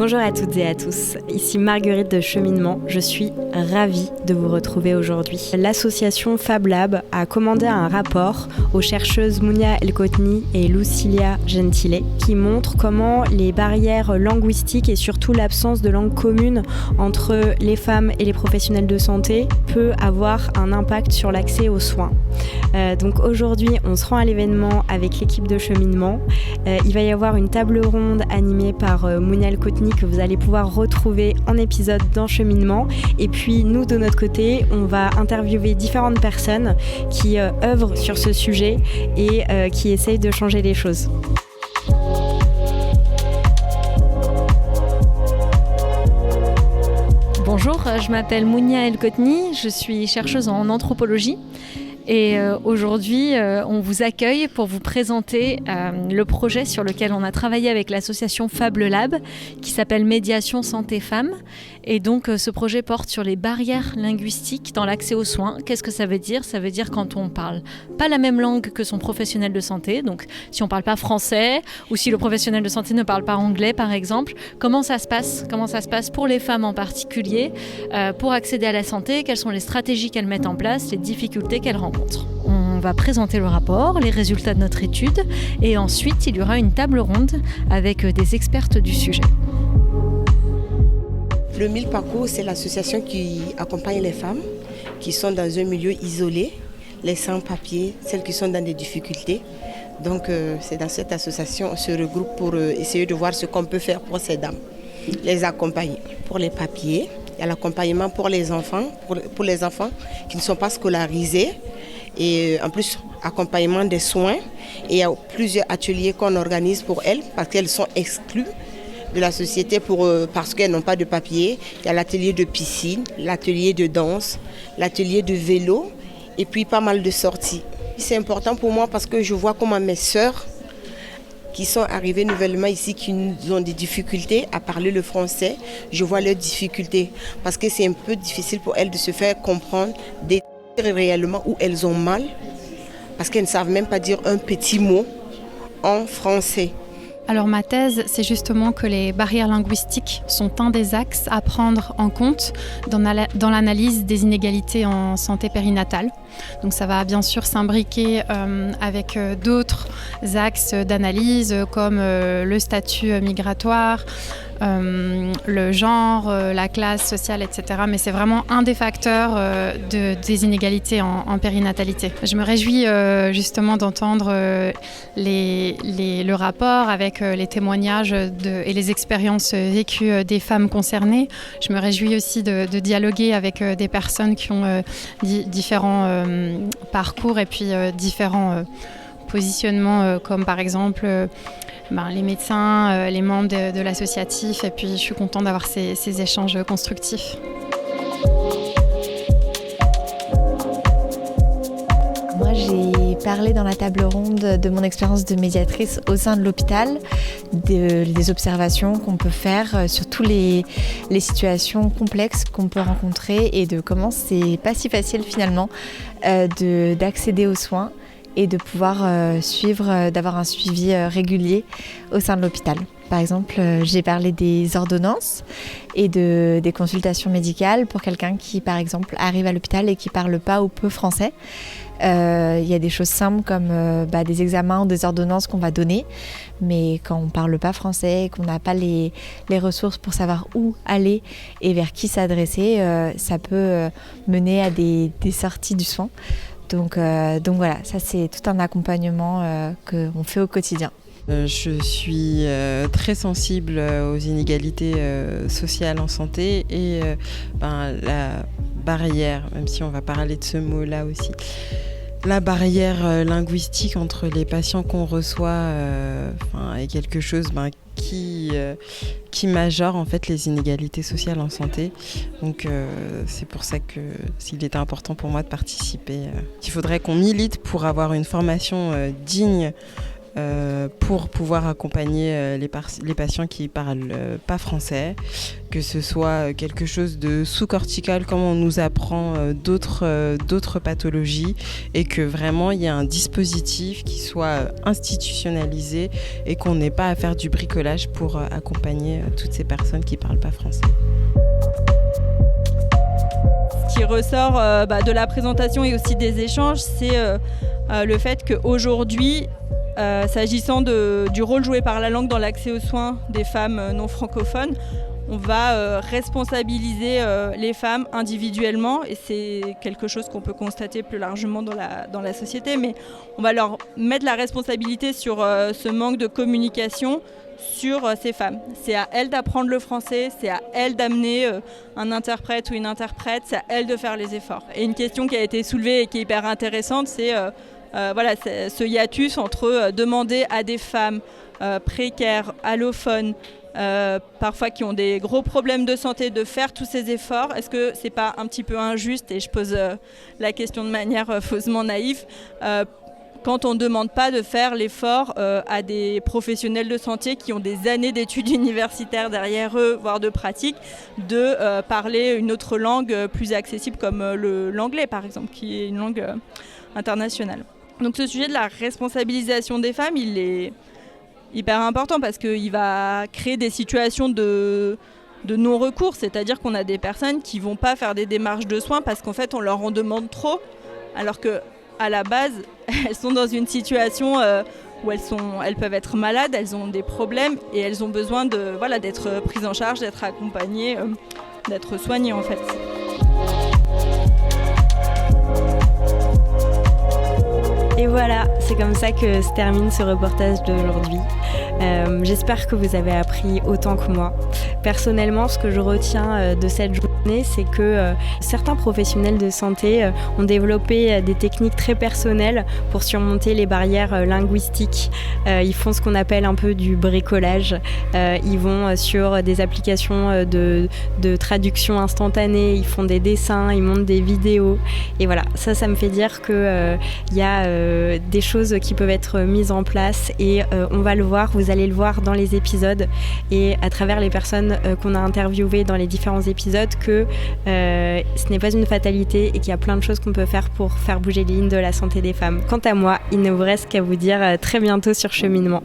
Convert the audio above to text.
Bonjour à toutes et à tous, ici Marguerite de Cheminement. Je suis ravie de vous retrouver aujourd'hui. L'association Fab Lab a commandé un rapport aux chercheuses Mounia El-Kotni et Lucilia Gentile qui montre comment les barrières linguistiques et surtout l'absence de langue commune entre les femmes et les professionnels de santé peut avoir un impact sur l'accès aux soins. Donc aujourd'hui, on se rend à l'événement avec l'équipe de Cheminement. Il va y avoir une table ronde animée par Mounia El-Kotni que vous allez pouvoir retrouver en épisode dans Cheminement. Et puis nous, de notre côté, on va interviewer différentes personnes qui œuvrent sur ce sujet et qui essayent de changer les choses. Bonjour, je m'appelle Mounia El-Kotni, je suis chercheuse en anthropologie. Et aujourd'hui, on vous accueille pour vous présenter le projet sur lequel on a travaillé avec l'association Fab Lab, qui s'appelle Médiation Santé Femmes. Et donc, ce projet porte sur les barrières linguistiques dans l'accès aux soins. Qu'est-ce que ça veut dire ? Ça veut dire quand on ne parle pas la même langue que son professionnel de santé. Donc, si on ne parle pas français ou si le professionnel de santé ne parle pas anglais, par exemple, comment ça se passe ? Comment ça se passe pour les femmes en particulier pour accéder à la santé ? Quelles sont les stratégies qu'elles mettent en place, les difficultés qu'elles rencontrent ? On va présenter le rapport, les résultats de notre étude et ensuite il y aura une table ronde avec des expertes du sujet. Le Mille Parcours, c'est l'association qui accompagne les femmes qui sont dans un milieu isolé, les sans-papiers, celles qui sont dans des difficultés. Donc c'est dans cette association qu'on se regroupe pour essayer de voir ce qu'on peut faire pour ces dames, les accompagner. Pour les papiers, il y a l'accompagnement pour les enfants, pour les enfants qui ne sont pas scolarisés. Et en plus, accompagnement des soins. Et il y a plusieurs ateliers qu'on organise pour elles parce qu'elles sont exclues de la société parce qu'elles n'ont pas de papier. Il y a l'atelier de piscine, l'atelier de danse, l'atelier de vélo et puis pas mal de sorties. C'est important pour moi parce que je vois comment mes sœurs qui sont arrivées nouvellement ici, qui ont des difficultés à parler le français, je vois leurs difficultés parce que c'est un peu difficile pour elles de se faire comprendre réellement où elles ont mal parce qu'elles ne savent même pas dire un petit mot en français. Alors ma thèse, c'est justement que les barrières linguistiques sont un des axes à prendre en compte dans l'analyse des inégalités en santé périnatale. Donc ça va bien sûr s'imbriquer avec d'autres axes d'analyse comme le statut migratoire, le genre, la classe sociale, etc. Mais c'est vraiment un des facteurs des inégalités en périnatalité. Je me réjouis justement d'entendre le rapport avec les témoignages et les expériences vécues des femmes concernées. Je me réjouis aussi de dialoguer avec des personnes qui ont différents parcours et puis différents positionnements comme par exemple les médecins, les membres de l'associatif et puis je suis contente d'avoir ces échanges constructifs. Moi, j'ai parlé dans la table ronde de mon expérience de médiatrice au sein de l'hôpital, des observations qu'on peut faire sur toutes les situations complexes qu'on peut rencontrer et de comment c'est pas si facile finalement d'accéder aux soins et de pouvoir d'avoir un suivi régulier au sein de l'hôpital. Par exemple, j'ai parlé des ordonnances et des consultations médicales pour quelqu'un qui, par exemple, arrive à l'hôpital et qui ne parle pas ou peu français. Il y a des choses simples comme des examens ou des ordonnances qu'on va donner, mais quand on ne parle pas français et qu'on n'a pas les ressources pour savoir où aller et vers qui s'adresser, ça peut mener à des sorties du soin. Donc voilà, ça c'est tout un accompagnement qu'on fait au quotidien. Je suis très sensible aux inégalités sociales en santé et la barrière, même si on va parler de ce mot-là aussi, la barrière linguistique entre les patients qu'on reçoit est quelque chose qui majore en fait les inégalités sociales en santé. Donc c'est pour ça que s'il était important pour moi de participer. Il faudrait qu'on milite pour avoir une formation digne pour pouvoir accompagner les patients qui parlent pas français, que ce soit quelque chose de sous-cortical comme on nous apprend d'autres pathologies, et que vraiment il y a un dispositif qui soit institutionnalisé et qu'on n'ait pas à faire du bricolage pour accompagner toutes ces personnes qui parlent pas français. Ce qui ressort de la présentation et aussi des échanges, c'est le fait qu'aujourd'hui, s'agissant du rôle joué par la langue dans l'accès aux soins des femmes non francophones, on va responsabiliser les femmes individuellement, et c'est quelque chose qu'on peut constater plus largement dans la société, mais on va leur mettre la responsabilité sur ce manque de communication sur ces femmes. C'est à elles d'apprendre le français, c'est à elles d'amener un interprète ou une interprète, c'est à elles de faire les efforts. Et une question qui a été soulevée et qui est hyper intéressante, c'est ce hiatus entre demander à des femmes précaires, allophones, parfois qui ont des gros problèmes de santé, de faire tous ces efforts. Est-ce que c'est pas un petit peu injuste, et je pose la question de manière faussement naïve, quand on ne demande pas de faire l'effort à des professionnels de santé qui ont des années d'études universitaires derrière eux, voire de pratique, de parler une autre langue plus accessible comme l'anglais par exemple, qui est une langue internationale. Donc ce sujet de la responsabilisation des femmes, il est hyper important parce qu'il va créer des situations de non-recours, c'est-à-dire qu'on a des personnes qui ne vont pas faire des démarches de soins parce qu'en fait on leur en demande trop, alors qu'à la base elles sont dans une situation où elles peuvent être malades, elles ont des problèmes et elles ont besoin d'être prises en charge, d'être accompagnées, d'être soignées en fait. Et voilà, c'est comme ça que se termine ce reportage d'aujourd'hui. J'espère que vous avez appris autant que moi. Personnellement, ce que je retiens de cette journée, c'est que certains professionnels de santé ont développé des techniques très personnelles pour surmonter les barrières linguistiques. Ils font ce qu'on appelle un peu du bricolage. Ils vont sur des applications de traduction instantanée, ils font des dessins, ils montent des vidéos. Et voilà, ça me fait dire qu'il y a des choses qui peuvent être mises en place, et on va le voir, vous allez le voir dans les épisodes et à travers les personnes qu'on a interviewées dans les différents épisodes, que ce n'est pas une fatalité et qu'il y a plein de choses qu'on peut faire pour faire bouger les lignes de la santé des femmes. Quant à moi, il ne vous reste qu'à vous dire très bientôt sur Cheminement.